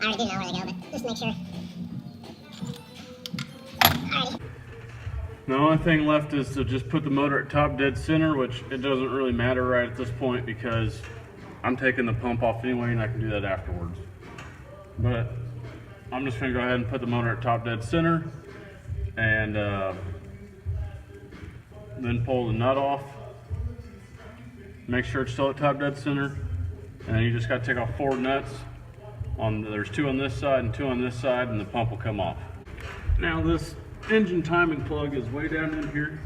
I already do know where they go, but just make sure. Alrighty. The only thing left is to just put the motor at top dead center, which it doesn't really matter right at this point because I'm taking the pump off anyway and I can do that afterwards. But I'm just gonna go ahead and put the motor at top dead center and then pull the nut off. Make sure it's still at top dead center. And then you just gotta take off 4 nuts. There's 2 on this side and 2 on this side, and the pump will come off. Now this engine timing plug is way down in here.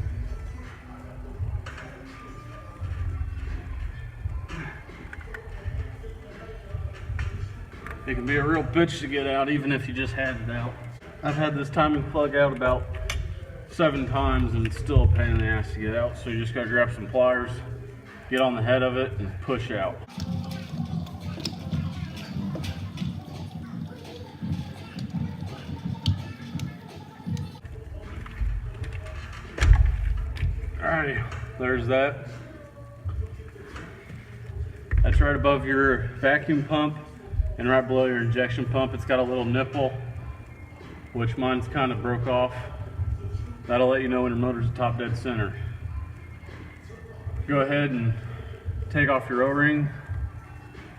It can be a real bitch to get out even if you just had it out. I've had this timing plug out about 7 times and it's still a pain in the ass to get out. So you just gotta grab some pliers, get on the head of it and push out. Alrighty, there's that. That's right above your vacuum pump and right below your injection pump. It's got a little nipple, which mine's kind of broke off. That'll let you know when your motor's at top dead center. Go ahead and take off your O-ring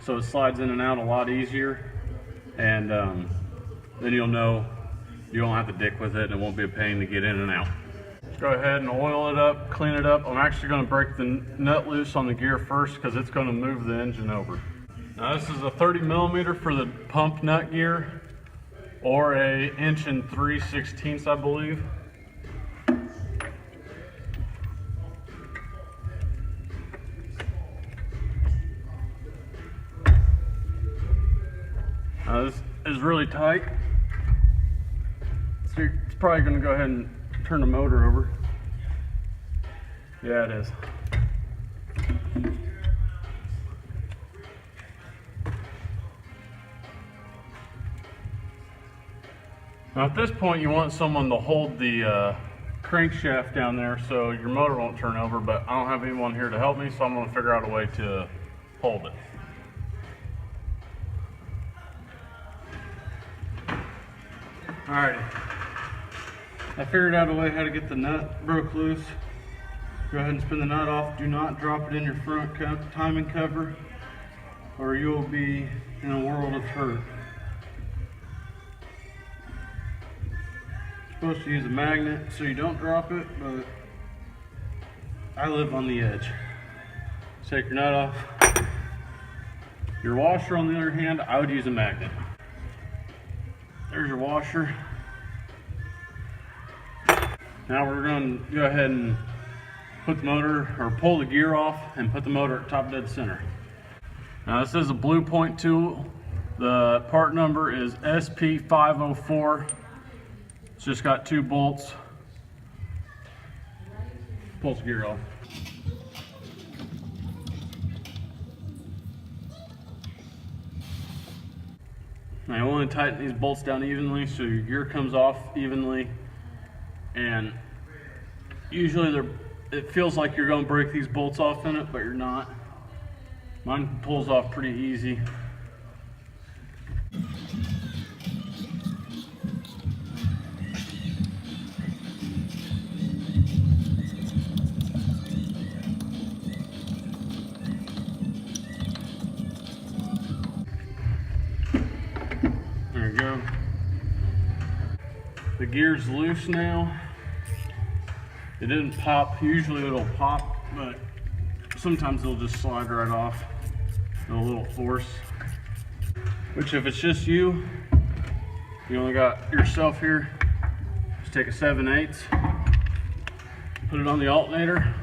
so it slides in and out a lot easier, and then you'll know you won't have to dick with it and it won't be a pain to get in and out. Go ahead and oil it up, clean it up. I'm actually going to break the nut loose on the gear first because it's going to move the engine over. Now this is a 30mm for the pump nut gear, or a 1 3/16 I believe. This is really tight, so it's probably going to go ahead and turn the motor over. Yeah, it is. Now at this point you want someone to hold the crankshaft down there so your motor won't turn over, but I don't have anyone here to help me, so I'm going to figure out a way to hold it. Alrighty. I figured out a way how to get the nut broke loose. Go ahead and spin the nut off. Do not drop it in your front timing cover or you'll be in a world of hurt. You're supposed to use a magnet so you don't drop it, but I live on the edge. Take your nut off. Your washer, on the other hand, I would use a magnet. There's your washer. Now we're going to go ahead and put the motor, or pull the gear off and put the motor at top dead center. Now this is a Blue Point tool. The part number is SP504. It's just got 2 bolts. Pulls the gear off. Now you want to tighten these bolts down evenly so your gear comes off evenly, and usually it feels like you're going to break these bolts off in it, but you're not. Mine pulls off pretty easy. There you go. The gear's loose now. It didn't pop. Usually it'll pop, but sometimes it'll just slide right off. A little force. Which if it's just you only got yourself here, just take a 7/8, put it on the alternator,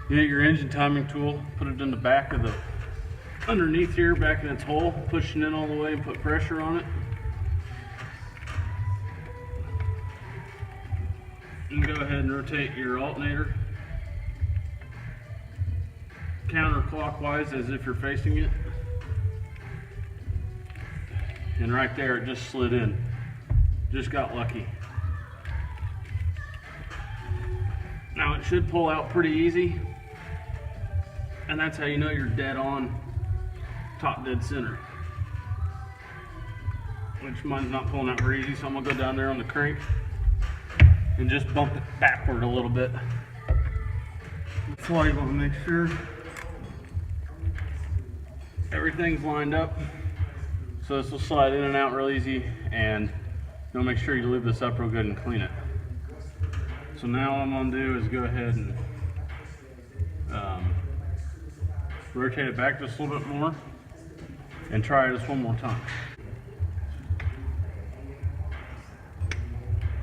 get your engine timing tool, put it in the back of the, underneath here, back in its hole, push it in all the way and put pressure on it. And go ahead and rotate your alternator counterclockwise as if you're facing it. And right there it just slid in. Just got lucky. Now it should pull out pretty easy. And that's how you know you're dead on top dead center. which mine's not pulling out very easy, so I'm gonna go down there on the crank and just bump it backward a little bit. That's why you want to make sure everything's lined up, so this will slide in and out real easy, and you'll make sure you lube this up real good and clean it. So now what I'm gonna do is go ahead and rotate it back just a little bit more and try this one more time.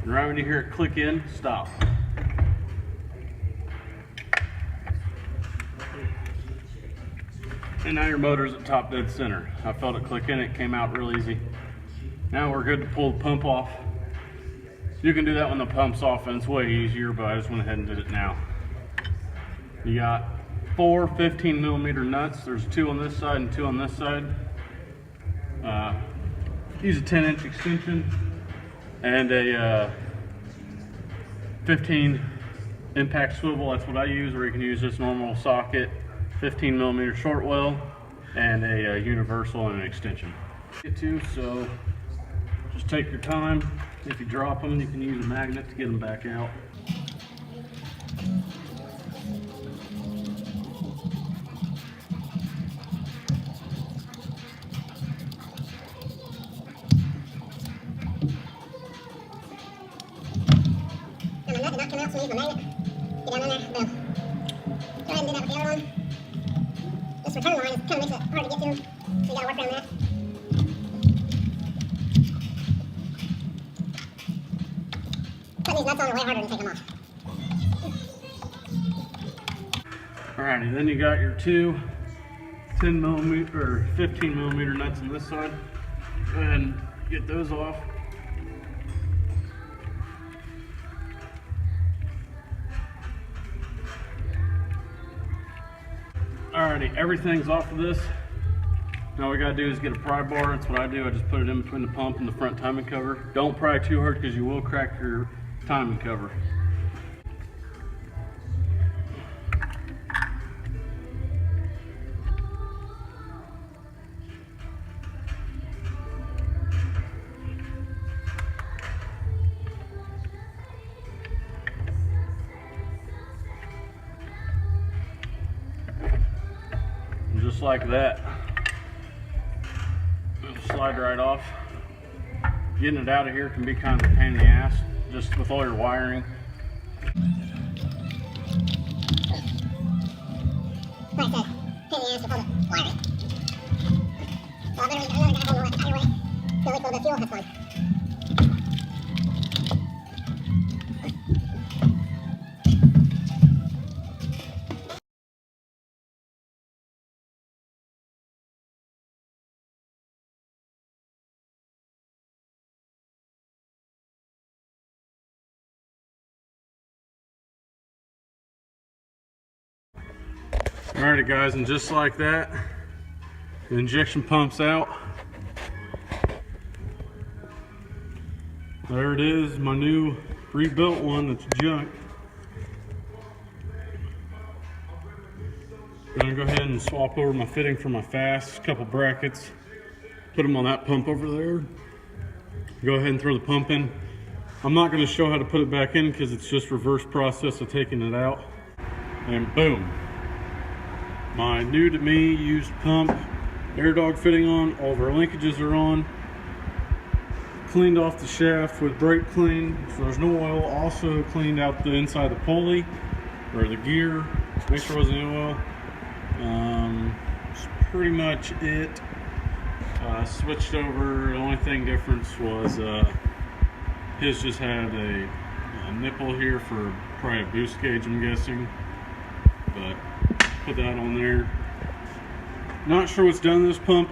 And right when you hear it click in, stop. And now your motor's at top dead center. I felt it click in, it came out real easy. Now we're good to pull the pump off. You can do that when the pump's off, and it's way easier, but I just went ahead and did it now. You got 4 15mm nuts. There's 2 on this side and 2 on this side. Use a 10-inch extension and a 15 impact swivel. That's what I use, or you can use this normal socket, 15mm short well, and a universal and an extension. So just take your time. If you drop them, you can use a magnet to get them back out. And the nut did not come out, so we use the magnet. Get down in there, boom. Go ahead and do that with the other one. This return line is kind of makes it hard to get to, so you gotta work around that. Putting these nuts on are way harder than taking them off. Alrighty, then you got your 2 10mm or 15mm nuts on this side. Go ahead and get those off. Alrighty, everything's off of this. Now what we gotta do is get a pry bar. That's what I do. I just put it in between the pump and the front timing cover. Don't pry too hard because you will crack your timing cover. And just like that, it'll slide right off. Getting it out of here can be kind of a pain in the ass, just with all your wiring. Like I said, pain in the ass with all the wiring. So I better get another guy holding the tire away. Feel like a little bit of fuel, that's fine. Alrighty guys, and just like that, the injection pump's out. There it is, my new rebuilt one that's junk. I'm gonna go ahead and swap over my fitting for my fast, couple brackets, put them on that pump over there. Go ahead and throw the pump in. I'm not gonna show how to put it back in because it's just reverse process of taking it out. And boom. My new to me used pump, air dog fitting on, all of our linkages are on. Cleaned off the shaft with brake clean, so there's no oil. Also cleaned out the inside of the pulley, or the gear, make sure there wasn't any oil. That's pretty much it. Switched over, the only thing difference was his just had a nipple here for probably a boost gauge, I'm guessing. But put that on there. Not sure what's done to this pump.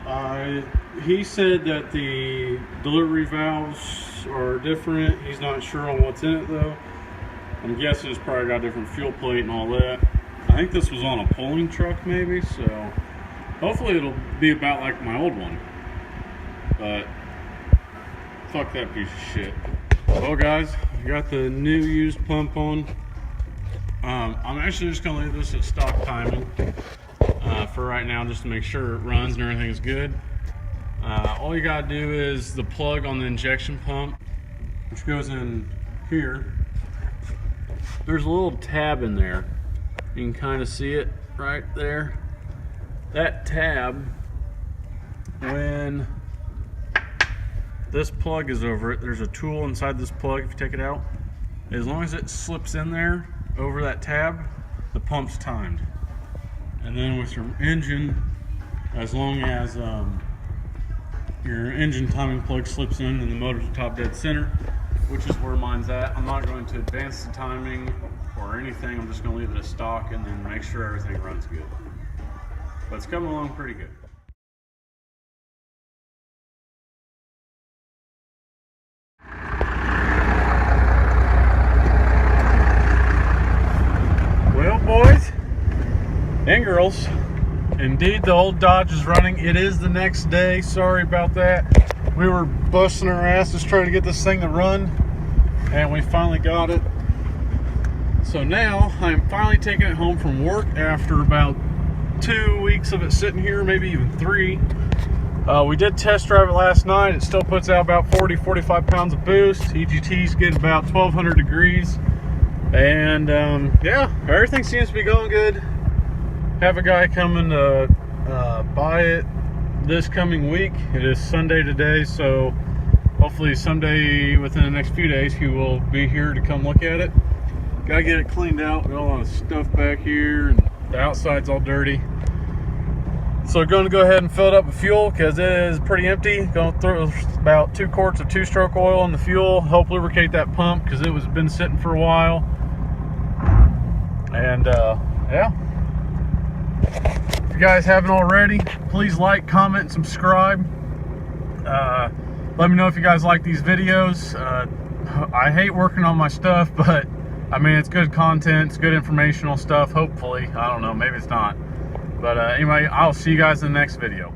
He said that the delivery valves are different. He's not sure on what's in it though. I'm guessing it's probably got a different fuel plate and all that. I think this was on a pulling truck maybe, so hopefully it'll be about like my old one. But fuck that piece of shit. Well guys, I got the new used pump on. I'm actually just gonna leave this at stock timing for right now, just to make sure it runs and everything is good. All you gotta do is the plug on the injection pump, which goes in here. There's a little tab in there. You can kind of see it right there. That tab, when this plug is over it, there's a tool inside this plug. If you take it out, as long as it slips in there over that tab, the pump's timed. And then with your engine, as long as your engine timing plug slips in and the motor's top dead center, which is where mine's at. I'm not going to advance the timing or anything. I'm just going to leave it as stock and then make sure everything runs good. But it's coming along pretty good. Well, boys and girls, indeed the old Dodge is running. It is the next day. Sorry about that. We were busting our asses trying to get this thing to run, and we finally got it. So now I'm finally taking it home from work after about 2 weeks of it sitting here, maybe even 3. We did test drive it last night. It still puts out about 40-45 pounds of boost. EGT's getting about 1200 degrees. And yeah, everything seems to be going good. Have a guy coming to buy it this coming week. It is Sunday today, so hopefully someday within the next few days he will be here to come look at it. Gotta get it cleaned out. Got a lot of stuff back here and the outside's all dirty. So we're going to go ahead and fill it up with fuel because it is pretty empty. Going to throw about 2 quarts of 2-stroke oil in the fuel, help lubricate that pump because it was been sitting for a while. And yeah. If you guys haven't already, please like, comment, and subscribe. Let me know if you guys like these videos. I hate working on my stuff, but I mean, it's good content, it's good informational stuff, hopefully. I don't know, maybe it's not. But anyway, I'll see you guys in the next video.